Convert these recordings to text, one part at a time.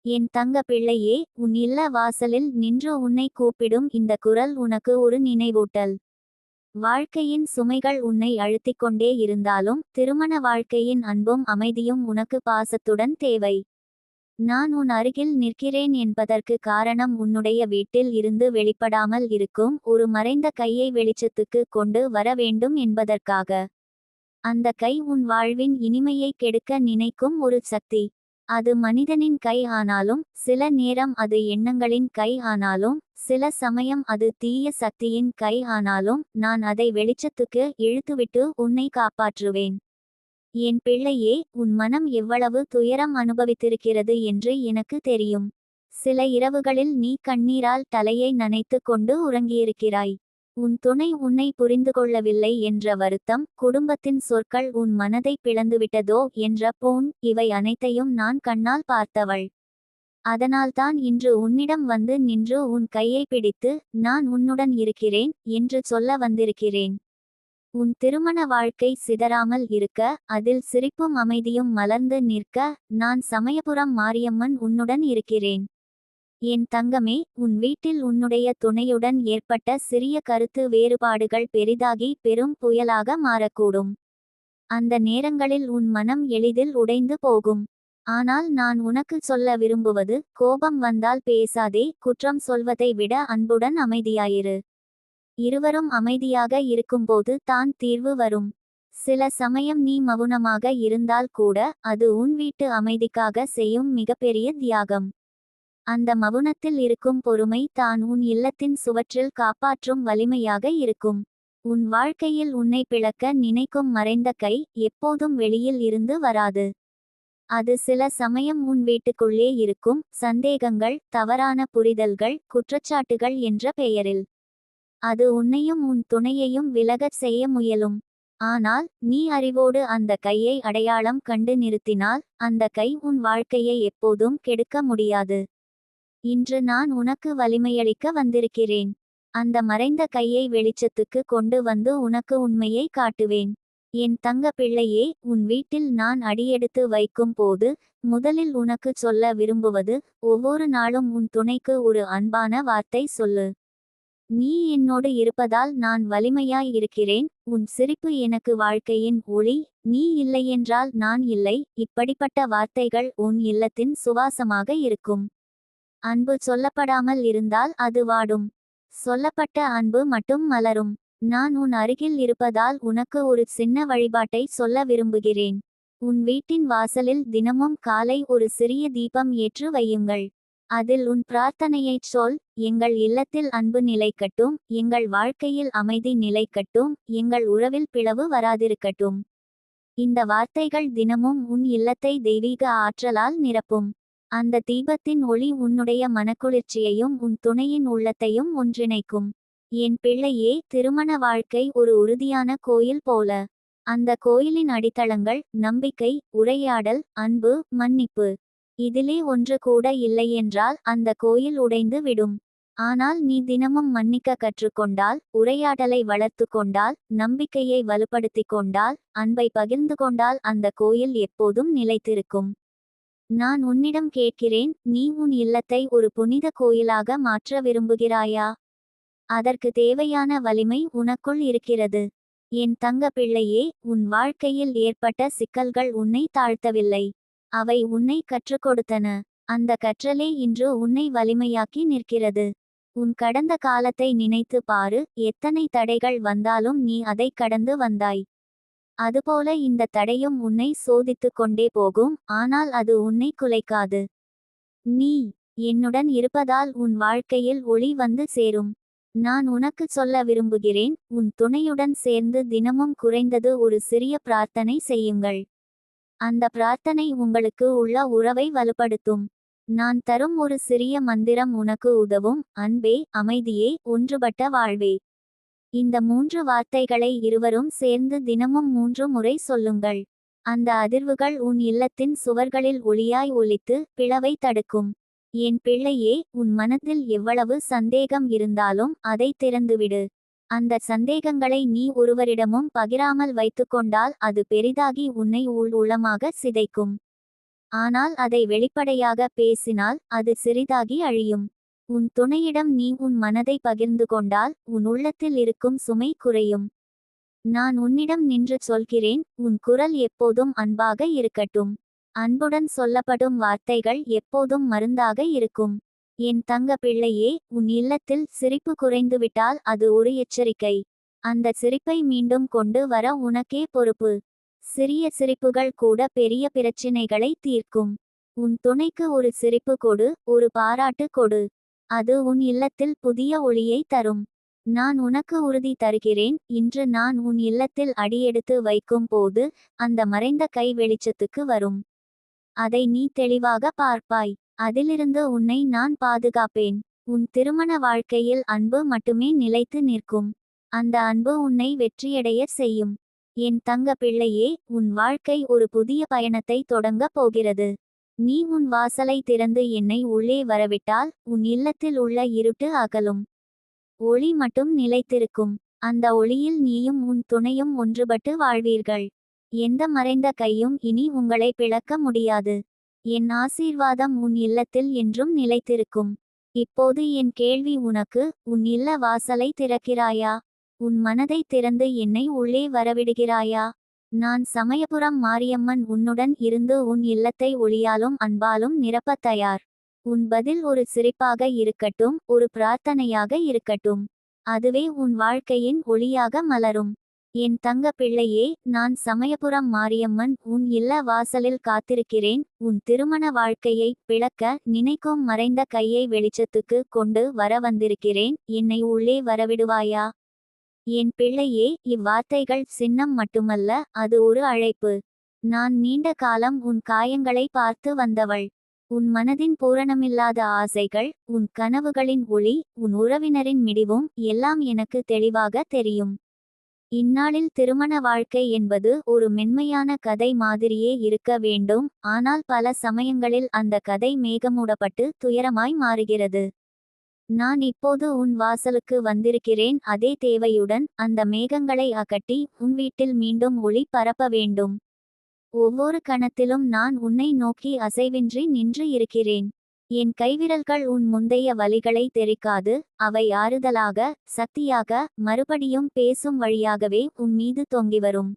என் தங்க பிள்ளையே, உன் இல்ல வாசலில் நின்று உன்னை கூப்பிடும் இந்த குரல் உனக்கு ஒரு நினைவூட்டல். வாழ்க்கையின் சுமைகள் உன்னை அழுத்திக் கொண்டே இருந்தாலும் திருமண வாழ்க்கையின் அன்பும் அமைதியும் உனக்கு பாசத்துடன் தேவை. நான் உன் அருகில் நிற்கிறேன் என்பதற்கு காரணம் உன்னுடைய வீட்டில் இருந்து வெளிப்படாமல் இருக்கும் ஒரு மறைந்த கையை வெளிச்சத்துக்கு கொண்டு வர வேண்டும் என்பதற்காக. அந்த கை உன் வாழ்வின் இனிமையை கெடுக்க நினைக்கும் ஒரு சக்தி. அது மனிதனின் கை ஆனாலும் சில நேரம் அது எண்ணங்களின் கை ஆனாலும் சில சமயம் அது தீய சக்தியின் கை ஆனாலும் நான் அதை வெளிச்சத்துக்கு இழுத்துவிட்டு உன்னை காப்பாற்றுவேன். என் பிள்ளையே, உன் மனம் எவ்வளவு துயரம் அனுபவித்திருக்கிறது என்று எனக்கு தெரியும். சில இரவுகளில் நீ கண்ணீரால் தலையை நனைத்து கொண்டு உறங்கியிருக்கிறாய். உன் துணை உன்னை புரிந்துகொள்ளவில்லை என்ற வருத்தம், குடும்பத்தின் சொற்கள் உன் மனதை பிளந்துவிட்டதோ என்ற பூன், இவை அனைத்தையும் நான் கண்ணால் பார்த்தவள். அதனால்தான் இன்று உன்னிடம் வந்து நின்று உன் கையை பிடித்து நான் உன்னுடன் இருக்கிறேன் என்று சொல்ல வந்திருக்கிறேன். உன் திருமண வாழ்க்கை சிதறாமல் இருக்க, அதில் சிரிப்பும் அமைதியும் மலர்ந்து நிற்க நான் சமயபுரம் மாரியம்மன் உன்னுடன் இருக்கிறேன். என் தங்கமே, உன் வீட்டில் உன்னுடைய துணையுடன் ஏற்பட்ட சிறிய கருத்து வேறுபாடுகள் பெரிதாகி பெரும் புயலாக மாறக்கூடும். அந்த நேரங்களில் உன் மனம் எளிதில் உடைந்து போகும். ஆனால் நான் உனக்கு சொல்ல விரும்புவது, கோபம் வந்தால் பேசாதே, குற்றம் சொல்வதை விட அன்புடன் அமைதியாயிரு. இருவரும் அமைதியாக இருக்கும்போது தான் தீர்வு வரும். சில சமயம் நீ மௌனமாக இருந்தால் கூட அது உன் வீட்டு அமைதிக்காக செய்யும் மிகப்பெரிய தியாகம். அந்த மவுனத்தில் இருக்கும் பொறுமை தான் உன் இல்லத்தின் சுவற்றில் காப்பாற்றும் வலிமையாக இருக்கும். உன் வாழ்க்கையில் உன்னை பிளக்க நினைக்கும் மறைந்த கை எப்போதும் வெளியில் இருந்து வராது. அது சில சமயம் உன் வீட்டுக்குள்ளே இருக்கும் சந்தேகங்கள், தவறான புரிதல்கள், குற்றச்சாட்டுகள் என்ற பெயரில். அது உன்னையும் உன் துணையையும் விலகச் செய்ய முயலும். ஆனால் நீ அறிவோடு அந்த கையை அடையாளம் கண்டு நிறுத்தினால் அந்த கை உன் வாழ்க்கையை எப்போதும் கெடுக்க முடியாது. இன்று நான் உனக்கு வலிமையளிக்க வந்திருக்கிறேன். அந்த மறைந்த கையை வெளிச்சத்துக்கு கொண்டு வந்து உனக்கு உண்மையை காட்டுவேன். என் தங்க பிள்ளையே, உன் வீட்டில் நான் அடியெடுத்து வைக்கும் போது முதலில் உனக்கு சொல்ல விரும்புவது, ஒவ்வொரு நாளும் உன் துணைக்கு ஒரு அன்பான வார்த்தை சொல்லு. நீ என்னோடு இருப்பதால் நான் வலிமையாய் இருக்கிறேன். உன் சிரிப்பு எனக்கு வாழ்க்கையின் ஒளி. நீ இல்லையென்றால் நான் இல்லை. இப்படிப்பட்ட வார்த்தைகள் உன் இல்லத்தின் சுவாசமாக இருக்கும். அன்பு சொல்லப்படாமல் இருந்தால் அது வாடும். சொல்லப்பட்ட அன்பு மட்டும் மலரும். நான் உன் அருகில் இருப்பதால் உனக்கு ஒரு சின்ன வழிபாட்டை சொல்ல விரும்புகிறேன். உன் வீட்டின் வாசலில் தினமும் காலை ஒரு சிறிய தீபம் ஏற்று வையுங்கள். அதில் உன் பிரார்த்தனையைச் சொல். எங்கள் இல்லத்தில் அன்பு நிலைக்கட்டும், எங்கள் வாழ்க்கையில் அமைதி நிலைக்கட்டும், எங்கள் உறவில் பிளவு வராதிருக்கட்டும். இந்த வார்த்தைகள் தினமும் உன் இல்லத்தை தெய்வீக ஆற்றலால் நிரப்பும். அந்த தீபத்தின் ஒளி உன்னுடைய மனக்குளிர்ச்சியையும் உன் துணையின் உள்ளத்தையும் ஒன்றிணைக்கும். என் பிள்ளையே, திருமண வாழ்க்கை ஒரு உறுதியான கோயில் போல. அந்த கோயிலின் அடித்தளங்கள் நம்பிக்கை, உரையாடல், அன்பு, மன்னிப்பு. இதிலே ஒன்று கூட இல்லையென்றால் அந்த கோயில் உடைந்து விடும். ஆனால் நீ தினமும் மன்னிக்க கற்றுக்கொண்டால், உரையாடலை வளர்த்து கொண்டால், நம்பிக்கையை வலுப்படுத்திக் கொண்டால், அன்பை பகிர்ந்து கொண்டால் அந்த கோயில் எப்போதும் நிலைத்திருக்கும். நான் உன்னிடம் கேட்கிறேன், நீ உன் இல்லத்தை ஒரு புனித கோயிலாக மாற்ற விரும்புகிறாயா? அதற்கு தேவையான வலிமை உனக்குள் இருக்கிறது. என் தங்க பிள்ளையே, உன் வாழ்க்கையில் ஏற்பட்ட சிக்கல்கள் உன்னை தாழ்த்தவில்லை. அவை உன்னை கற்றுக் கொடுத்தன. அந்த கற்றலே இன்று உன்னை வலிமையாக்கி நிற்கிறது. உன் கடந்த காலத்தை நினைத்து பாரு. எத்தனை தடைகள் வந்தாலும் நீ அதை கடந்து வந்தாய். அதுபோல இந்த தடையும் உன்னை சோதித்து கொண்டே போகும். ஆனால் அது உன்னை குலைக்காது. நீ என்னுடன் இருப்பதால் உன் வாழ்க்கையில் ஒளி வந்து சேரும். நான் உனக்கு சொல்ல விரும்புகிறேன், உன் துணையுடன் சேர்ந்து தினமும் குறைந்தது ஒரு சிறிய பிரார்த்தனை செய்யுங்கள். அந்த பிரார்த்தனை உங்களுக்கு உள்ள உறவை வலுப்படுத்தும். நான் தரும் ஒரு சிறிய மந்திரம் உனக்கு உதவும். அன்பே, அமைதியே, ஒன்றுபட்ட வாழ்வே. இந்த 3 வார்த்தைகளை இருவரும் சேர்ந்து தினமும் 3 முறை சொல்லுங்கள். அந்த அதிர்வுகள் உன் இல்லத்தின் சுவர்களில் ஒளியாய் ஒலித்து பிளவை தடுக்கும். என் பிள்ளையே, உன் மனதில் எவ்வளவு சந்தேகம் இருந்தாலும் அதை திறந்துவிடு. அந்த சந்தேகங்களை நீ ஒருவரிடமும் பகிராமல் வைத்துக்கொண்டால் அது பெரிதாகி உன்னை உள்ளமாக சிதைக்கும். ஆனால் அதை வெளிப்படையாக பேசினால் அது சிறிதாகி அழியும். உன் துணையிடம் நீ உன் மனதை பகிர்ந்து கொண்டால் உன் உள்ளத்தில் இருக்கும் சுமை குறையும். நான் உன்னிடம் நின்று சொல்கிறேன், உன் குரல் எப்போதும் அன்பாக இருக்கட்டும். அன்புடன் சொல்லப்படும் வார்த்தைகள் எப்போதும் மருந்தாக இருக்கும். என் தங்க பிள்ளையே, உன் இல்லத்தில் சிரிப்பு குறைந்துவிட்டால் அது ஒரு எச்சரிக்கை. அந்த சிரிப்பை மீண்டும் கொண்டு வர உனக்கே பொறுப்பு. சிறிய சிரிப்புகள் கூட பெரிய பிரச்சினைகளை தீர்க்கும். உன் துணைக்கு ஒரு சிரிப்பு கொடு, ஒரு பாராட்டு கொடு. அது உன் இல்லத்தில் புதிய ஒளியை தரும். நான் உனக்கு உறுதி தருகிறேன், இன்று நான் உன் இல்லத்தில் அடியெடுத்து வைக்கும் போது அந்த மறைந்த கை வெளிச்சத்துக்கு வரும். அதை நீ தெளிவாக பார்ப்பாய். அதிலிருந்து உன்னை நான் பாதுகாப்பேன். உன் திருமண வாழ்க்கையில் அன்பு மட்டுமே நிலைத்து நிற்கும். அந்த அன்பு உன்னை வெற்றியடைய செய்யும். என் தங்க பிள்ளையே, உன் வாழ்க்கை ஒரு புதிய பயணத்தை தொடங்கப் போகிறது. நீ உன் வாசலை திறந்து என்னை உள்ளே வரவிட்டால் உன் இல்லத்தில் உள்ள இருட்டு அகலும். ஒளி மட்டும் நிலைத்திருக்கும். அந்த ஒளியில் நீயும் உன் துணையும் ஒன்றுபட்டு வாழ்வீர்கள். எந்த மறைந்த கையும் இனி உங்களை பிளக்க முடியாது. என் ஆசீர்வாதம் உன் இல்லத்தில் என்றும் நிலைத்திருக்கும். இப்போது என் கேள்வி உனக்கு, உன் இல்ல வாசலை திறக்கிறாயா? உன் மனதை திறந்து என்னை உள்ளே வரவிடுகிறாயா? நான் சமயபுரம் மாரியம்மன் உன்னுடன் இருந்து உன் இல்லத்தை ஒளியாலும் அன்பாலும் நிரப்பத் தயார். உன் பதில் ஒரு சிரிப்பாக இருக்கட்டும், ஒரு பிரார்த்தனையாக இருக்கட்டும். அதுவே உன் வாழ்க்கையின் ஒளியாக மலரும். என் தங்க பிள்ளையே, நான் சமயபுரம் மாரியம்மன் உன் இல்ல வாசலில் காத்திருக்கிறேன். உன் திருமண வாழ்க்கையை பிளக்க நினைக்கும் மறைந்த கையை வெளிச்சத்துக்கு கொண்டு வர வந்திருக்கிறேன். என்னை உள்ளே வரவிடுவாயா? என் பிள்ளையே, இவ்வார்த்தைகள் சின்னம் மட்டுமல்ல, அது ஒரு அழைப்பு. நான் நீண்ட காலம் உன் காயங்களை பார்த்து வந்தவள். உன் மனதின் பூரணமில்லாத ஆசைகள், உன் கனவுகளின் ஒளி, உன் உறவினரின் மிடிவும் எல்லாம் எனக்கு தெளிவாக தெரியும். இந்நாளில் திருமண வாழ்க்கை என்பது ஒரு மென்மையான கதை மாதிரியே இருக்க வேண்டும். ஆனால் பல சமயங்களில் அந்த கதை மேகமூடப்பட்டு துயரமாய் மாறுகிறது. நான் இப்போது உன் வாசலுக்கு வந்திருக்கிறேன், அதே தேவையுடன். அந்த மேகங்களை அகற்றி உன் வீட்டில் மீண்டும் ஒளி பரப்ப வேண்டும். ஒவ்வொரு கணத்திலும் நான் உன்னை நோக்கி அசைவின்றி நின்று இருக்கிறேன். என் கைவிரல்கள் உன் முந்தைய வலிகளை தெரிக்காது, அவை ஆறுதலாக, சக்தியாக, மறுபடியும் பேசும் வழியாகவே உன் மீது தொங்கிவரும்.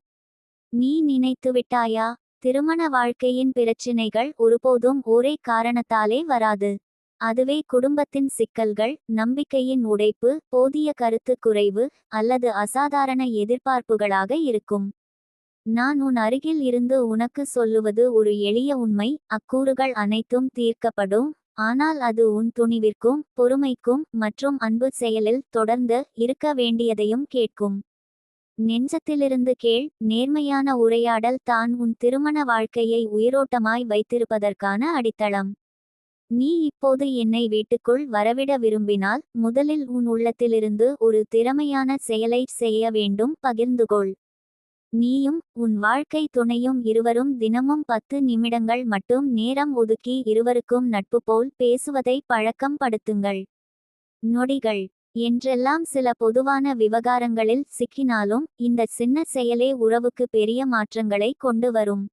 நீ நினைத்துவிட்டாயா? திருமண வாழ்க்கையின் பிரச்சினைகள் ஒருபோதும் ஒரே காரணத்தாலே வராது. அதுவே குடும்பத்தின் சிக்கல்கள், நம்பிக்கையின் உடைப்பு, போதிய கருத்து குறைவு அல்லது அசாதாரண எதிர்பார்ப்புகளாக இருக்கும். நான் உன் அருகில் இருந்து உனக்கு சொல்லுவது ஒரு எளிய உண்மை. அக்கூறுகள் அனைத்தும் தீர்க்கப்படும். ஆனால் அது உன் துணிவிற்கும் பொறுமைக்கும் மற்றும் அன்பு செயலில் தொடர்ந்து இருக்க வேண்டியதையும் கேட்கும். நெஞ்சத்திலிருந்து கேள். நேர்மையான உரையாடல் தான் உன் திருமண வாழ்க்கையை உயிரோட்டமாய் வைத்திருப்பதற்கான அடித்தளம். நீ இப்போது என்னை வீட்டுக்குள் வரவிட விரும்பினால் முதலில் உன் உள்ளத்திலிருந்து ஒரு திறமையான செயலை செய்ய வேண்டும். பகிர்ந்துகொள். நீயும் உன் வாழ்க்கை துணையும் இருவரும் தினமும் 10 நிமிடங்கள் மட்டும் நேரம் ஒதுக்கி இருவருக்கும் நட்பு போல் பேசுவதை பழக்கம் படுத்துங்கள். நொடிகள் என்றெல்லாம் சில பொதுவான விவகாரங்களில் சிக்கினாலும் இந்த சின்ன செயலே உறவுக்கு பெரிய மாற்றங்களை கொண்டு வரும்.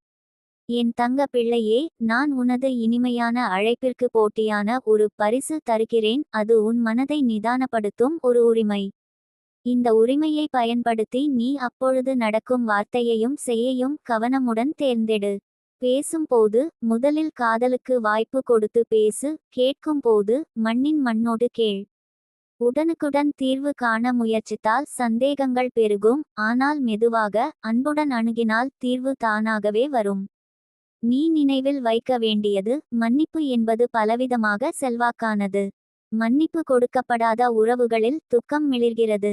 என் தங்க பிள்ளையே, நான் உனது இனிமையான அழைப்பிற்கு போட்டியான ஒரு பரிசு தருகிறேன். அது உன் மனதை நிதானப்படுத்தும் ஒரு உரிமை. இந்த உரிமையை பயன்படுத்தி நீ அப்பொழுது நடக்கும் வார்த்தையையும் செய்யையும் கவனமுடன் தேர்ந்தெடு. பேசும்போது முதலில் காதலுக்கு வாய்ப்பு கொடுத்து பேசு. கேட்கும் போது மண்ணின் மண்ணோடு கேள். உடனுக்குடன் தீர்வு காண முயற்சித்தால் சந்தேகங்கள் பெருகும். ஆனால் மெதுவாக அன்புடன் அணுகினால் தீர்வு தானாகவே வரும். நீ நினைவில் வைக்க வேண்டியது, மன்னிப்பு என்பது பலவிதமாக செல்வாக்கானது. மன்னிப்பு கொடுக்கப்படாத உறவுகளில் துக்கம் மிளிர்கிறது.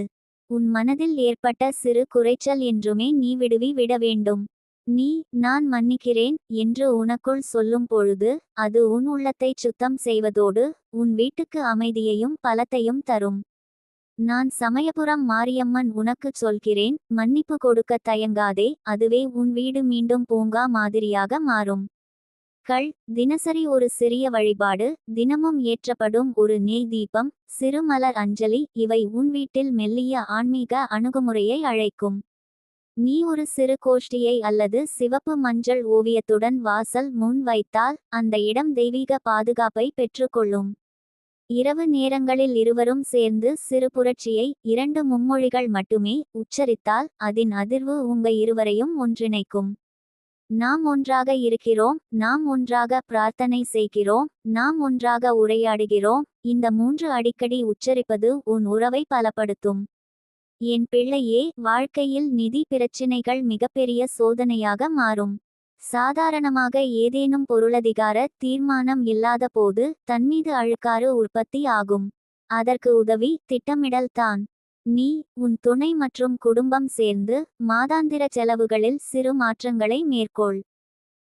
உன் மனதில் ஏற்பட்ட சிறு குறைச்சல் என்றுமே நீ விட வேண்டும். நீ நான் மன்னிக்கிறேன் என்று உனக்குள் சொல்லும் பொழுது அது உன் உள்ளத்தை சுத்தம் செய்வதோடு உன் வீட்டுக்கு அமைதியையும் பலத்தையும் தரும். நான் சமயபுரம் மாரியம்மன் உனக்குச் சொல்கிறேன், மன்னிப்பு கொடுக்க தயங்காதே. அதுவே உன் வீடு மீண்டும் பூங்கா மாதிரியாக மாறும். தினசரி ஒரு சிறிய வழிபாடு, தினமும் ஏற்றப்படும் ஒரு நெய் தீபம், சிறு மலர் அஞ்சலி, இவை உன் வீட்டில் மெல்லிய ஆன்மீக அணுகுமுறையை அழைக்கும். நீ ஒரு சிறு கோஷ்டியை அல்லது சிவப்பு மஞ்சள் ஓவியத்துடன் வாசல் முன் வைத்தால் அந்த இடம் தெய்வீக பாதுகாப்பை பெற்றுக்கொள்ளும். இரவு நேரங்களில் இருவரும் சேர்ந்து சிறு புரட்சியை 2 மும்மொழிகள் மட்டுமே உச்சரித்தால் அதன் அதிர்வு உங்க இருவரையும் ஒன்றிணைக்கும். நாம் ஒன்றாக இருக்கிறோம், நாம் ஒன்றாக பிரார்த்தனை செய்கிறோம், நாம் ஒன்றாக உரையாடுகிறோம். இந்த 3 அடிக்கடி உச்சரிப்பது உன் உறவை பலப்படுத்தும். என் பிள்ளையே, வாழ்க்கையில் நிதி பிரச்சினைகள் மிகப்பெரிய சோதனையாக மாறும். சாதாரணமாக ஏதேனும் பொருளதிகார தீர்மானம் இல்லாத போது தன்மீது அழுக்காறு உற்பத்தி ஆகும். அதற்கு உதவி திட்டமிடல் தான். நீ, உன் துணை மற்றும் குடும்பம் சேர்ந்து மாதாந்திர செலவுகளில் சிறு மாற்றங்களை மேற்கொள்.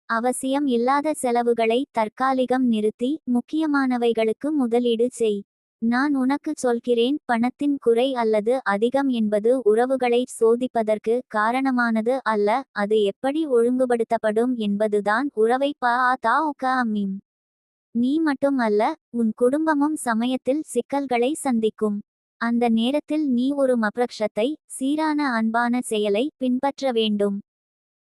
அவசியம் இல்லாத செலவுகளை தற்காலிகம் நிறுத்தி முக்கியமானவைகளுக்கு முதலீடு செய். நான் உனக்கு சொல்கிறேன், பணத்தின் குறை அல்லது அதிகம் என்பது உறவுகளை சோதிப்பதற்கு காரணமானது அல்ல, அது எப்படி ஒழுங்குபடுத்தப்படும் என்பதுதான் உறவை பாதுகாக்கும். நீ மட்டும் அல்ல, உன் குடும்பமும் சமயத்தில் சிக்கல்களை சந்திக்கும். அந்த நேரத்தில் நீ ஒரு மப்ரக்ஷத்தை, சீரான அன்பான செயலை பின்பற்ற வேண்டும்.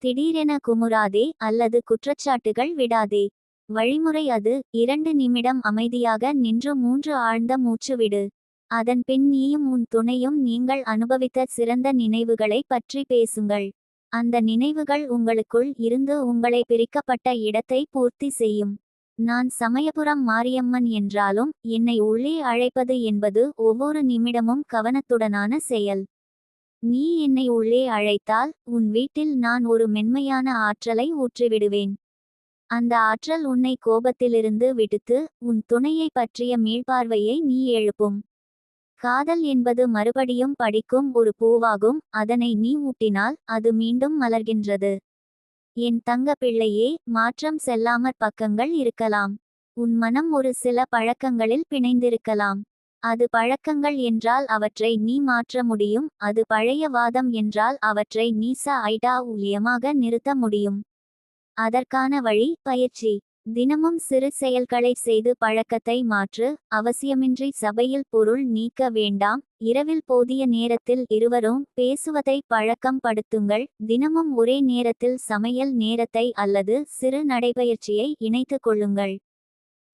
திடீரென குமுறாதே அல்லது குற்றச்சாட்டுகள் விடாதே. வழிமுறை அது. 2 நிமிடம் அமைதியாக நின்று 3 ஆழ்ந்த மூச்சு விடு. அதன் பின் நீயும் உன் துணையும் நீங்கள் அனுபவித்த சிறந்த நினைவுகளை பற்றி பேசுங்கள். அந்த நினைவுகள் உங்களுக்குள் இருந்து உங்களை பிரிக்கப்பட்ட இடத்தை பூர்த்தி செய்யும். நான் சமயபுரம் மாரியம்மன் என்றாலும் என்னை உள்ளே அழைப்பது என்பது ஒவ்வொரு நிமிடமும் கவனத்துடனான செயல். நீ என்னை உள்ளே அழைத்தால் உன் வீட்டில் நான் ஒரு மென்மையான ஆற்றலை ஊற்றிவிடுவேன். அந்த ஆற்றல் உன்னை கோபத்திலிருந்து விடுத்து உன் துணையை பற்றிய மீள்பார்வையை நீ எழுப்பும். காதல் என்பது மறுபடியும் படிக்கும் ஒரு பூவாகும், அதனை நீ ஊட்டினால் அது மீண்டும் மலர்கின்றது. என் தங்க பிள்ளையே, மாற்றம் செல்லாமற் பக்கங்கள் இருக்கலாம். உன் மனம் ஒரு சில பழக்கங்களில் பிணைந்திருக்கலாம். அது பழக்கங்கள் என்றால் அவற்றை நீ மாற்ற முடியும், அது பழைய வாதம் என்றால் அவற்றை நீ ஊழியமாக நிறுத்த முடியும். அதற்கான வழி பயிற்சி. தினமும் சிறு செயல்களை செய்து பழக்கத்தை மாற்று. அவசியமின்றி சபையில் பொருள் நீக்க வேண்டாம். இரவில் போதிய நேரத்தில் இருவரும் பேசுவதை பழக்கம் படுத்துங்கள். தினமும் ஒரே நேரத்தில் சமையல் நேரத்தை அல்லது சிறு நடைபயிற்சியை இணைத்து கொள்ளுங்கள்.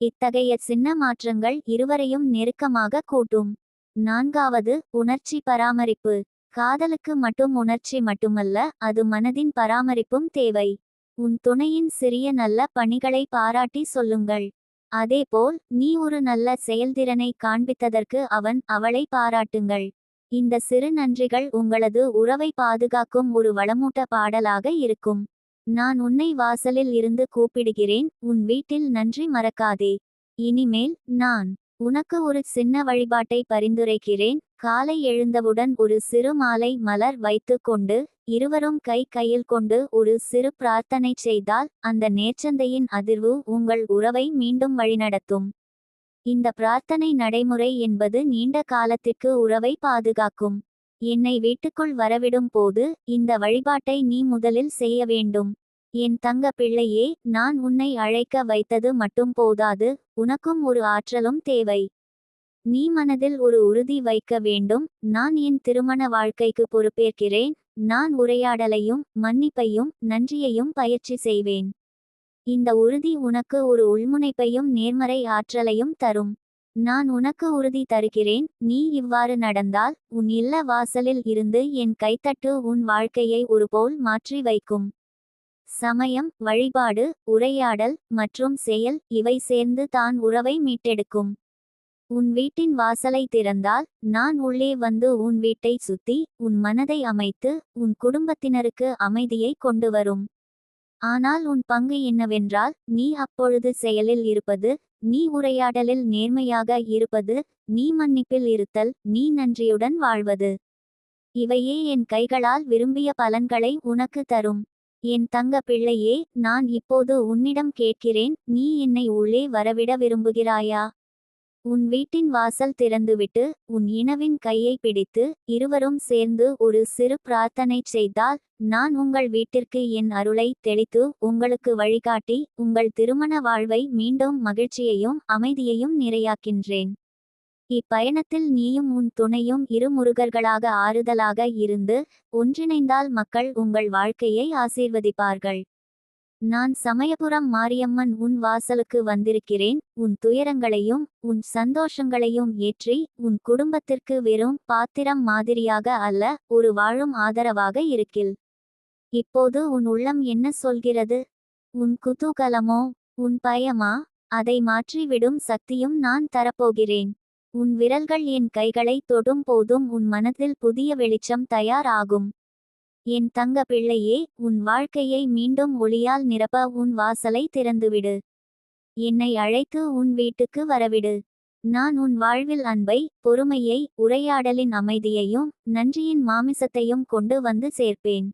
இத்தகைய சின்ன மாற்றங்கள் இருவரையும் நெருக்கமாக கூட்டும். 4வது, உணர்ச்சி பராமரிப்பு. காதலுக்கு மட்டும் உணர்ச்சி மட்டுமல்ல, அது மனதின் பராமரிப்பும் தேவை. உன் துணையின் சிறிய நல்ல பணிகளை பாராட்டி சொல்லுங்கள். அதேபோல் நீ ஒரு நல்ல செயல்திறனை காண்பித்ததற்கு அவளை பாராட்டுங்கள். இந்த சிறு நன்றிகள் உங்களது உறவை பாதுகாக்கும் ஒரு வளமூட்ட பாடலாக இருக்கும். நான் உன்னை வாசலில் இருந்து கூப்பிடுகிறேன், உன் வீட்டில் நன்றி மறக்காதே. இனிமேல் நான் உனக்கு ஒரு சின்ன வழிபாட்டை பரிந்துரைக்கிறேன். காலை எழுந்தவுடன் ஒரு சிறு மாலை மலர் வைத்து கொண்டு இருவரும் கையில் கொண்டு ஒரு சிறு பிரார்த்தனை செய்தால் அந்த நேர்ச்சந்தையின் அதிர்வு உங்கள் உறவை மீண்டும் வழிநடத்தும். இந்த பிரார்த்தனை நடைமுறை என்பது நீண்ட காலத்திற்கு உறவை பாதுகாக்கும். என்னை வீட்டுக்குள் வரவிடும் போது இந்த வழிபாட்டை நீ முதலில் செய்ய வேண்டும். என் தங்க பிள்ளையே, நான் உன்னை அழைக்க வைத்தது மட்டும் போதாது, உனக்கும் ஒரு ஆற்றலும் தேவை. நீ மனதில் ஒரு உறுதி வைக்க வேண்டும். நான் என் திருமண வாழ்க்கைக்கு பொறுப்பேற்கிறேன். நான் உரையாடலையும் மன்னிப்பையும் நன்றியையும் பயிற்சி செய்வேன். இந்த உறுதி உனக்கு ஒரு உள்முனைப்பையும் நேர்மறை ஆற்றலையும் தரும். நான் உனக்கு உறுதி தருகிறேன், நீ இவ்வாறு நடந்தால் உன் இல்ல வாசலில் இருந்து என் கைத்தட்டு உன் வாழ்க்கையை ஒருபோல் மாற்றி வைக்கும். சமயம், வழிபாடு, உரையாடல் மற்றும் செயல் இவை சேர்ந்து தான் உறவை மீட்டெடுக்கும். உன் வீட்டின் வாசலை திறந்தால் நான் உள்ளே வந்து உன் வீட்டை சுத்தி உன் மனதை அமைத்து உன் குடும்பத்தினருக்கு அமைதியை கொண்டு வரும். ஆனால் உன் பங்கு என்னவென்றால், நீ அப்பொழுது செயலில் இருப்பது, நீ உரையாடலில் நேர்மையாக இருப்பது, நீ மன்னிப்பில் இருத்தல், நீ நன்றியுடன் வாழ்வது. இவையே என் கைகளால் விரும்பிய பலன்களை உனக்கு தரும். என் தங்க பிள்ளையே, நான் இப்போது உன்னிடம் கேட்கிறேன், நீ என்னை உள்ளே வரவிட விரும்புகிறாயா? உன் வீட்டின் வாசல் திறந்துவிட்டு உன் இனவின் கையை பிடித்து இருவரும் சேர்ந்து ஒரு சிறு பிரார்த்தனை செய்தால் நான் உங்கள் வீட்டிற்கு என் அருளை தெளித்து உங்களுக்கு வழிகாட்டி உங்கள் திருமண வாழ்வை மீண்டும் மகிழ்ச்சியையும் அமைதியையும் நிறையாக்கின்றேன். இப்பயணத்தில் நீயும் உன் துணையும் இரு முருகர்களாக ஆறுதலாக இருந்து ஒன்றிணைந்தால் மக்கள் உங்கள் வாழ்க்கையை ஆசீர்வதிப்பார்கள். நான் சமயபுரம் மாரியம்மன் உன் வாசலுக்கு வந்திருக்கிறேன். உன் துயரங்களையும் உன் சந்தோஷங்களையும் ஏற்றி உன் குடும்பத்திற்கு வெறும் பாத்திரம் மாதிரியாக அல்ல, ஒரு வாழும் ஆதரவாக இருக்கில். இப்போது உன் உள்ளம் என்ன சொல்கிறது? உன் குதூகலமோ உன் பயமா? அதை மாற்றிவிடும் சக்தியும் நான் தரப்போகிறேன். உன் விரல்கள் என் கைகளை தொடும் போதும் உன் மனதில் புதிய வெளிச்சம் தயார் ஆகும். என் தங்க பிள்ளையே, உன் வாழ்க்கையை மீண்டும் ஒளியால் நிரப்ப உன் வாசலை திறந்துவிடு. என்னை அழைத்து உன் வீட்டுக்கு வரவிடு. நான் உன் வாழ்வில் அன்பை, பொறுமையை, உரையாடலின் அமைதியையும் நன்றியின் மாமிசத்தையும் கொண்டு வந்து சேர்ப்பேன்.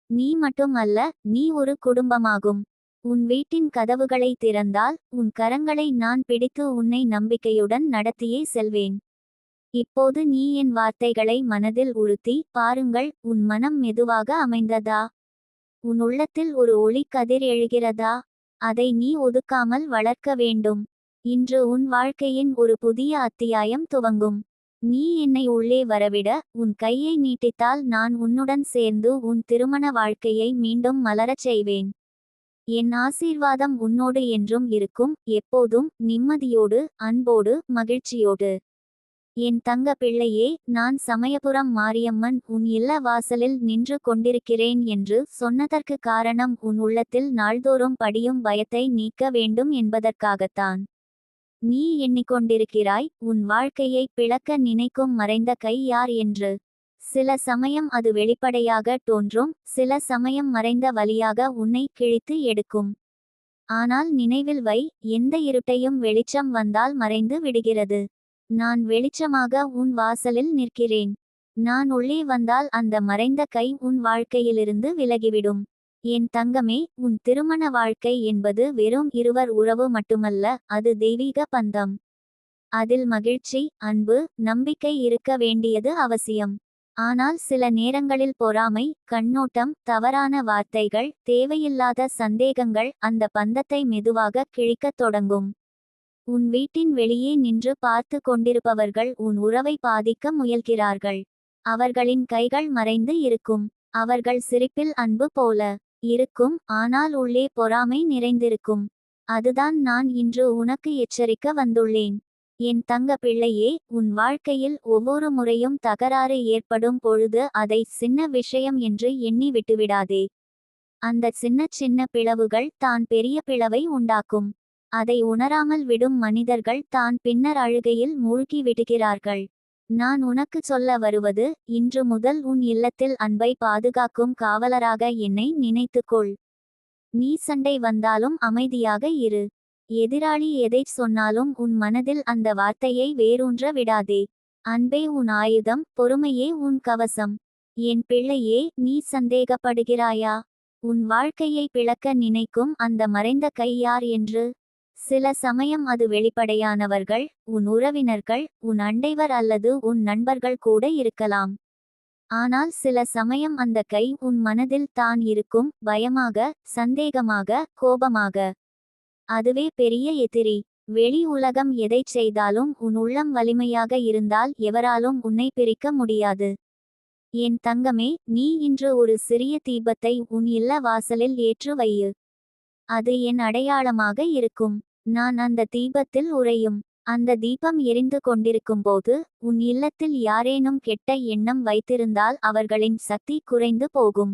நீ மட்டும் அல்ல, நீ ஒரு குடும்பமாகும். உன் வீட்டின் கதவுகளை திறந்தால் உன் கரங்களை நான் பிடித்து உன்னை நம்பிக்கையுடன் நடத்தியே செல்வேன். இப்போது நீ என் வார்த்தைகளை மனதில் உறுத்தி பாருங்கள். உன் மனம் மெதுவாக அமைந்ததா? உன் உள்ளத்தில் ஒரு ஒளி கதிர் எழுகிறதா? அதை நீ ஒதுக்காமல் வளர்க்க வேண்டும். இன்று உன் வாழ்க்கையின் ஒரு புதிய அத்தியாயம் துவங்கும். நீ என்னை உள்ளே வரவிட உன் கையை நீட்டித்தால் நான் உன்னுடன் சேர்ந்து உன் திருமண வாழ்க்கையை மீண்டும் மலரச் செய்வேன். என் ஆசீர்வாதம் உன்னோடு என்றும் இருக்கும், எப்போதும் நிம்மதியோடு, அன்போடு, மகிழ்ச்சியோடு. என் தங்க பிள்ளையே, நான் சமயபுரம் மாரியம்மன் உன் இல்ல வாசலில் நின்று கொண்டிருக்கிறேன் என்று சொன்னதற்கு காரணம் உன் உள்ளத்தில் நாள்தோறும் படியும் பயத்தை நீக்க வேண்டும் என்பதற்காகத்தான். நீ எண்ணிக்கொண்டிருக்கிறாய், உன் வாழ்க்கையை பிளக்க நினைக்கும் மறைந்த கை யார் என்று. சில சமயம் அது வெளிப்படையாக தோன்றும், சில சமயம் மறைந்த வழியாக உன்னை கிழித்து எடுக்கும். ஆனால் நினைவில் வை, எந்த இருட்டையும் வெளிச்சம் வந்தால் மறைந்து விடுகிறது. நான் வெளிச்சமாக உன் வாசலில் நிற்கிறேன். நான் உள்ளே வந்தால் அந்த மறைந்த கை உன் வாழ்க்கையிலிருந்து விலகிவிடும். என் தங்கமே, உன் திருமண வாழ்க்கை என்பது வெறும் இருவர் உறவு மட்டுமல்ல, அது தெய்வீக பந்தம். அதில் மகிழ்ச்சி, அன்பு, நம்பிக்கை இருக்க வேண்டியது அவசியம். ஆனால் சில நேரங்களில் பொறாமை, கண்ணோட்டம், தவறான வார்த்தைகள், தேவையில்லாத சந்தேகங்கள் அந்த பந்தத்தை மெதுவாக கிழிக்கத் தொடங்கும். உன் வீட்டின் வெளியே நின்று பார்த்து கொண்டிருப்பவர்கள் உன் உறவை பாதிக்க முயல்கிறார்கள். அவர்களின் கைகள் மறைந்து இருக்கும். அவர்கள் சிரிப்பில் அன்பு போல இருக்கும், ஆனால் உள்ளே பொறாமை நிறைந்திருக்கும். அதுதான் நான் இன்று உனக்கு எச்சரிக்க வந்துள்ளேன். என் தங்க பிள்ளையே, உன் வாழ்க்கையில் ஒவ்வொரு முறையும் தகராறு ஏற்படும் பொழுது அதை சின்ன விஷயம் என்று எண்ணி விட்டுவிடாதே. அந்த சின்ன சின்ன பிளவுகள் தான் பெரிய பிளவை உண்டாக்கும். அதை உணராமல் விடும் மனிதர்கள் தான் பின்னர் அழுகையில் மூழ்கி விடுகிறார்கள். நான் உனக்கு சொல்ல வருவது, இன்று முதல் உன் இல்லத்தில் அன்பை பாதுகாக்கும் காவலராக என்னை நினைத்துக்கொள். நீ சண்டை வந்தாலும் அமைதியாக இரு. எதிராளி எதைச் சொன்னாலும் உன் மனதில் அந்த வார்த்தையை வேரூன்ற விடாதே. அன்பே உன் ஆயுதம், பொறுமையே உன் கவசம். என் பிள்ளையே, நீ சந்தேகப்படுகிறாயா? உன் வாழ்க்கையை பிளக்க நினைக்கும் அந்த மறைந்த கை யார் என்று? சில சமயம் அது வெளிப்படையானவர்கள், உன் உறவினர்கள், உன் அண்டைவர் அல்லது உன் நண்பர்கள் கூட இருக்கலாம். ஆனால் சில சமயம் அந்த கை உன் மனதில் தான் இருக்கும், பயமாக, சந்தேகமாக, கோபமாக. அதுவே பெரிய எதிரி. வெளி உலகம் எதைச் செய்தாலும் உன் உள்ளம் வலிமையாக இருந்தால் எவராலும் உன்னை பிரிக்க முடியாது. என் தங்கமே, நீ இன்று ஒரு சிறிய தீபத்தை உன் இல்ல வாசலில் ஏற்று வையு. அது என் அடையாளமாக இருக்கும். நான் அந்த தீபத்தில் உறையும். அந்த தீபம் எரிந்து கொண்டிருக்கும்போது உன் இல்லத்தில் யாரேனும் கெட்ட எண்ணம் வைத்திருந்தால் அவர்களின் சக்தி குறைந்து போகும்.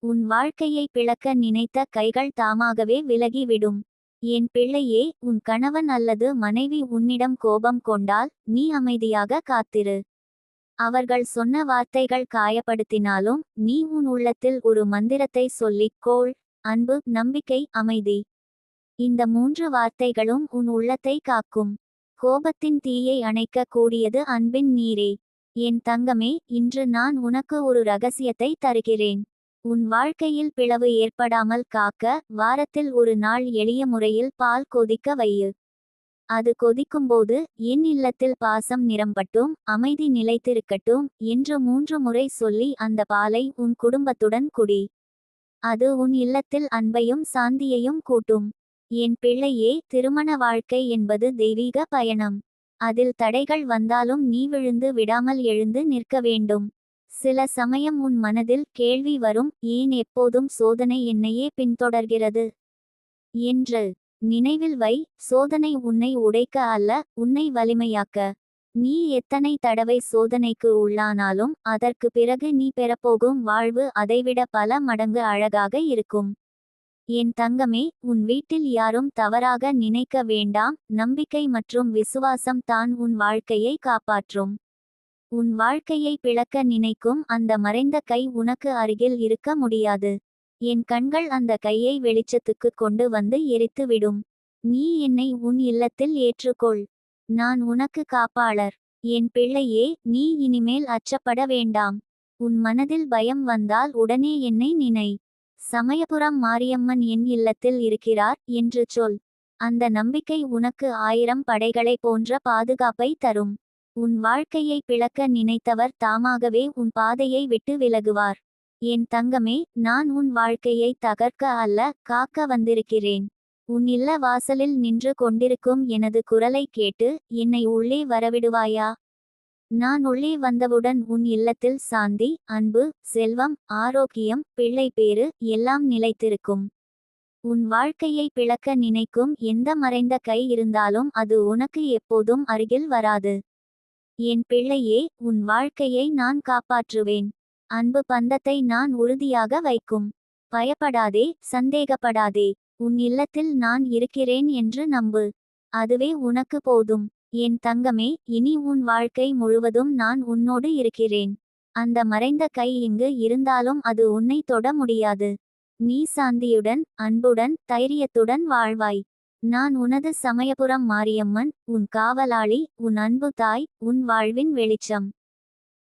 உன் வாழ்க்கையை பிளக்க நினைத்த கைகள் தாமாகவே விலகிவிடும். என் பிள்ளையே, உன் கணவன் அல்லது மனைவி உன்னிடம் கோபம் கொண்டால் நீ அமைதியாக காத்திரு. அவர்கள் சொன்ன வார்த்தைகள் காயப்படுத்தினாலும் நீ உன் உள்ளத்தில் ஒரு மந்திரத்தை சொல்லிக் கோள். அன்பு, நம்பிக்கை, அமைதி. இந்த 3 வார்த்தைகளும் உன் உள்ளத்தை காக்கும். கோபத்தின் தீயை அணைக்க கூடியது அன்பின் நீரே. என் தங்கமே, இன்று நான் உனக்கு ஒரு ரகசியத்தை தருகிறேன். உன் வாழ்க்கையில் பிளவு ஏற்படாமல் காக்க வாரத்தில் ஒரு நாள் எளிய முறையில் பால் கொதிக்க வையு. அது கொதிக்கும்போது என் இல்லத்தில் பாசம் நிரம்பட்டும், அமைதி நிலைத்திருக்கட்டும் என்று 3 முறை சொல்லி அந்த பாலை உன் குடும்பத்துடன் குடி. அது உன் இல்லத்தில் அன்பையும் சாந்தியையும் கூட்டும். என் பிள்ளையே, திருமண வாழ்க்கை என்பது தெய்வீக பயணம். அதில் தடைகள் வந்தாலும் நீ விழுந்து விடாமல் எழுந்து நிற்க வேண்டும். சில சமயம் உன் மனதில் கேள்வி வரும், ஏன் எப்போதும் சோதனை என்னையே பின்தொடர்கிறது என்று. நினைவில் வை, சோதனை உன்னை உடைக்க அல்ல, உன்னை வலிமையாக்க. நீ எத்தனை தடவை சோதனைக்கு உள்ளானாலும் அதற்கு பிறகு நீ பெறப்போகும் வாழ்வு அதைவிட பல மடங்கு அழகாக இருக்கும். என் தங்கமே, உன் வீட்டில் யாரும் தவறாக நினைக்க வேண்டாம். நம்பிக்கை மற்றும் விசுவாசம் தான் உன் வாழ்க்கையை காப்பாற்றும். உன் வாழ்க்கையை பிளக்க நினைக்கும் அந்த மறைந்த கை உனக்கு அருகில் இருக்க முடியாது. என் கண்கள் அந்த கையை வெளிச்சத்துக்கு கொண்டு வந்து எரித்து விடும். நீ என்னை உன் இல்லத்தில் ஏற்றுக்கொள். நான் உனக்கு காப்பாளர். என் பிள்ளையே, நீ இனிமேல் அச்சப்பட வேண்டாம். உன் மனதில் பயம் வந்தால் உடனே என்னை நினை. சமயபுரம் மாரியம்மன் என் இல்லத்தில் இருக்கிறார் என்று சொல். அந்த நம்பிக்கை உனக்கு 1000 படைகளை போன்ற பாதுகாப்பை தரும். உன் வாழ்க்கையை பிளக்க நினைத்தவர் தாமாகவே உன் பாதையை விட்டு விலகுவார். என் தங்கமே, நான் உன் வாழ்க்கையை தகர்க்க அல்ல, காக்க வந்திருக்கிறேன். உன் இல்ல வாசலில் நின்று கொண்டிருக்கும் எனது குரலை கேட்டு என்னை உள்ளே வரவிடுவாயா? நான் உள்ளே வந்தவுடன் உன் இல்லத்தில் சாந்தி, அன்பு, செல்வம், ஆரோக்கியம், பிள்ளை பேறு எல்லாம் நிலைத்திருக்கும். உன் வாழ்க்கையை பிளக்க நினைக்கும் எந்த மறைந்த கை இருந்தாலும் அது உனக்கு எப்போதும் அருகில் வராது. என் பிள்ளையே, உன் வாழ்க்கையை நான் காப்பாற்றுவேன். அன்பு பந்தத்தை நான் உறுதியாக வைக்கும். பயப்படாதே, சந்தேகப்படாதே. உன் இல்லத்தில் நான் இருக்கிறேன் என்று நம்பு. அதுவே உனக்கு போதும். என் தங்கமே, இனி உன் வாழ்க்கை முழுவதும் நான் உன்னோடு இருக்கிறேன். அந்த மறைந்த கை இங்கு இருந்தாலும் அது உன்னை தொட முடியாது. நீ சாந்தியுடன், அன்புடன், தைரியத்துடன் வாழ்வாய். நான் உனது சமயபுரம் மாரியம்மன், உன் காவலாளி, உன் அன்பு தாய், உன் வாழ்வின் வெளிச்சம்.